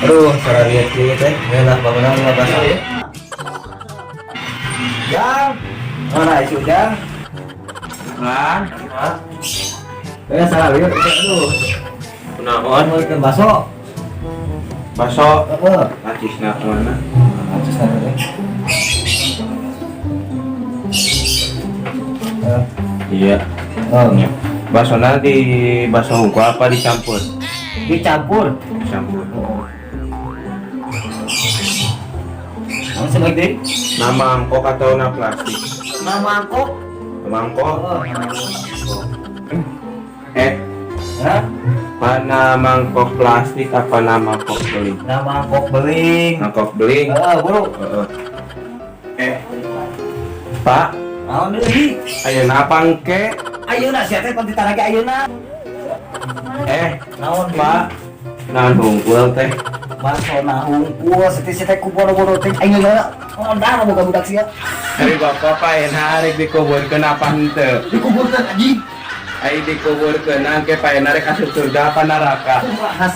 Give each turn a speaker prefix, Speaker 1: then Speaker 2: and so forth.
Speaker 1: Aduh, cara lihat ini teh, enak banget nggak bahasa. Jang, mana isu Jang?
Speaker 2: Kan?
Speaker 1: Salah lihat, aduh.
Speaker 2: Kunaon?
Speaker 1: Mau ikan baso?
Speaker 2: Baso.
Speaker 1: Heeh.
Speaker 2: Acisna kemana?
Speaker 1: Atas sana deh.
Speaker 2: Iya.
Speaker 1: Oh,
Speaker 2: Baso di baso hungkul apa dicampur?
Speaker 1: dicampur.
Speaker 2: Dicampur.
Speaker 1: Langsung lagi.
Speaker 2: Nama mangkok atau nama plastik?
Speaker 1: Nama mangkok.
Speaker 2: Mangkok.
Speaker 1: Oh,
Speaker 2: Hah? Mana mangkok plastik apa nama mangkok beling?
Speaker 1: nama mangkok beling.
Speaker 2: Mangkok beling.
Speaker 1: Bro.
Speaker 2: Pak,
Speaker 1: Naon deui?
Speaker 2: ayeuna apa engke?
Speaker 1: Ayeuna sia teh pentita lagi ayeuna. Naon
Speaker 2: Pak, naon hungkul teh?
Speaker 1: baso na hungkul seti-seti ku bodo-bodo teh ayeuna ondang budak-budak sia.
Speaker 2: Hari bapak pak ayeuna arek dikuburkeun apa henteu?
Speaker 1: Dikuburkeun anjing.
Speaker 2: Ai dikuburkeun angke pak ayeuna rek asup surga apa neraka?
Speaker 1: Kumaha?